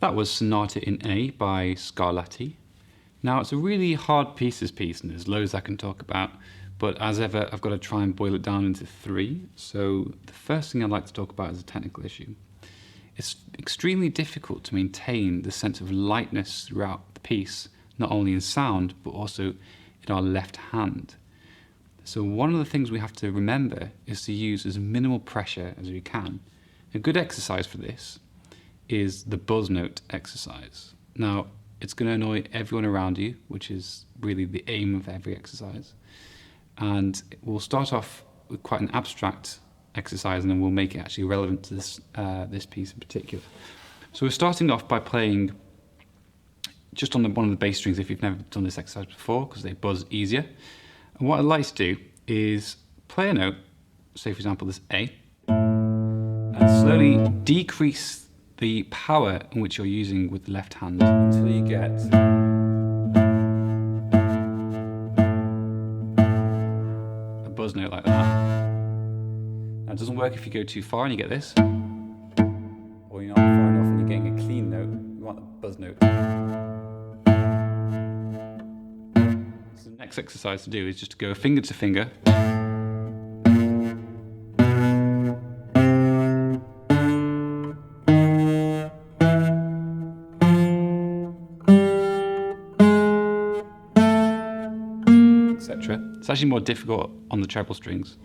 That was Sonata in A by Scarlatti. Now it's a really hard piece, and there's loads I can talk about, but as ever I've got to try and boil it down into three. So the first thing I'd like to talk about is a technical issue. It's extremely difficult to maintain the sense of lightness throughout the piece, not only in sound, but also in our left hand. So one of the things we have to remember is to use as minimal pressure as we can. A good exercise for this is the buzz note exercise. Now, it's going to annoy everyone around you, which is really the aim of every exercise. And we'll start off with quite an abstract exercise, and then we'll make it actually relevant to this piece in particular. So we're starting off by playing just on one of the bass strings if you've never done this exercise before, because they buzz easier. And what I'd like to do is play a note, say for example this A, and slowly decrease the power in which you're using with the left hand until you get a buzz note like that. Now it doesn't work if you go too far and you get this, or you're not far enough and you're getting a clean note. You want the buzz note. So the next exercise to do is just to go finger to finger. Etc. It's actually more difficult on the treble strings,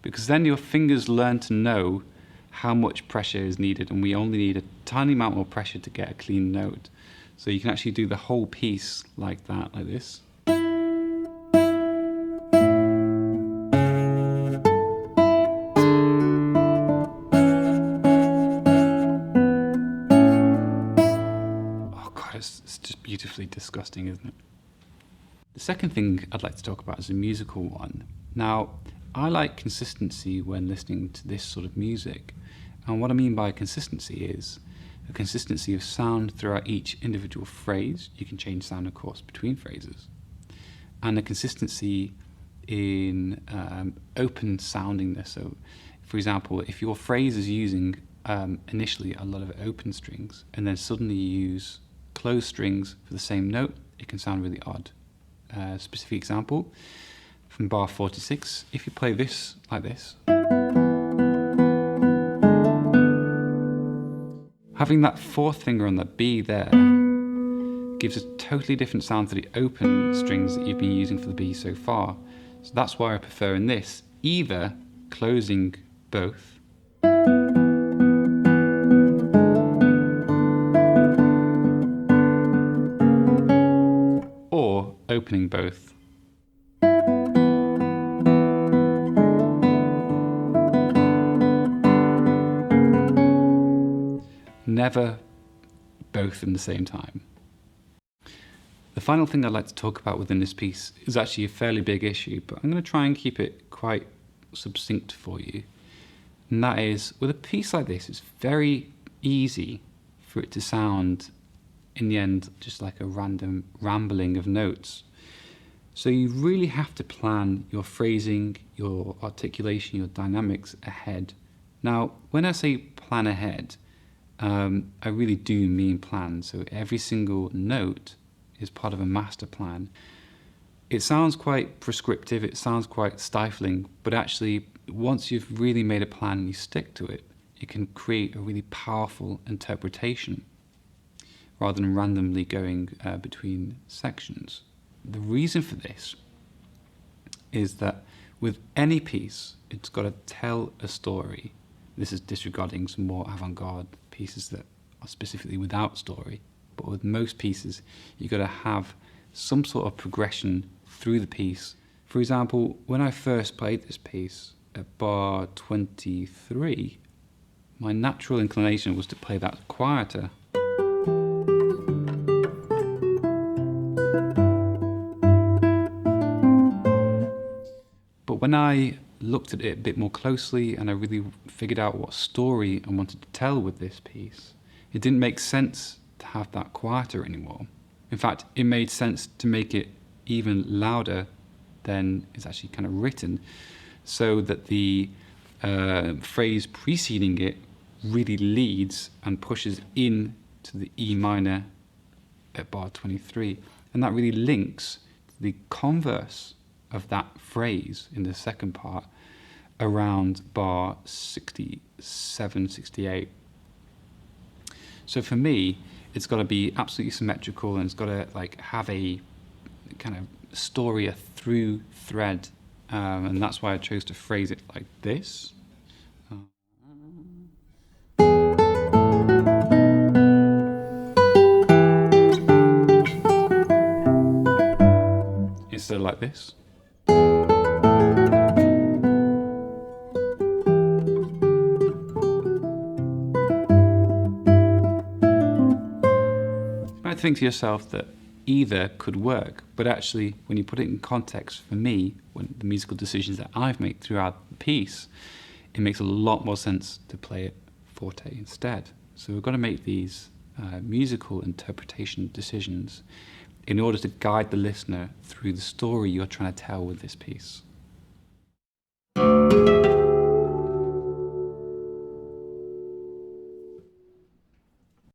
because then your fingers learn to know how much pressure is needed, and we only need a tiny amount more pressure to get a clean note. So you can actually do the whole piece like that, like this. It's just beautifully disgusting, isn't it? The second thing I'd like to talk about is a musical one. Now, I like consistency when listening to this sort of music. And what I mean by consistency is a consistency of sound throughout each individual phrase. You can change sound, of course, between phrases. And a consistency in open soundingness. So, for example, if your phrase is using initially a lot of open strings, and then suddenly you use closed strings for the same note, it can sound really odd. Specific example from bar 46, if you play this like this, having that fourth finger on that B there gives a totally different sound to the open strings that you've been using for the B so far. So that's why I prefer in this either closing both or opening both. Never both in the same time. The final thing I'd like to talk about within this piece is actually a fairly big issue, but I'm going to try and keep it quite succinct for you. And that is, with a piece like this, it's very easy for it to sound, in the end, just like a random rambling of notes. So you really have to plan your phrasing, your articulation, your dynamics ahead. Now, when I say plan ahead, I really do mean plan. So every single note is part of a master plan. It sounds quite prescriptive, it sounds quite stifling, but actually, once you've really made a plan and you stick to it, it can create a really powerful interpretation rather than randomly going between sections. The reason for this is that with any piece, it's got to tell a story. This is disregarding some more avant-garde pieces that are specifically without story. But with most pieces, you've got to have some sort of progression through the piece. For example, when I first played this piece at bar 23, my natural inclination was to play that quieter. But when I looked at it a bit more closely and I really figured out what story I wanted to tell with this piece, it didn't make sense to have that quieter anymore. In fact, it made sense to make it even louder than it's actually kind of written, so that the phrase preceding it really leads and pushes in to the E minor at bar 23. And that really links the converse of that phrase in the second part around bar 67, 68. So for me, it's got to be absolutely symmetrical, and it's got to like have a kind of story, a through thread, and that's why I chose to phrase it like this. Instead of like this. You might think to yourself that either could work, but actually when you put it in context, for me, when the musical decisions that I've made throughout the piece, it makes a lot more sense to play it forte instead. So we've got to make these musical interpretation decisions in order to guide the listener through the story you're trying to tell with this piece.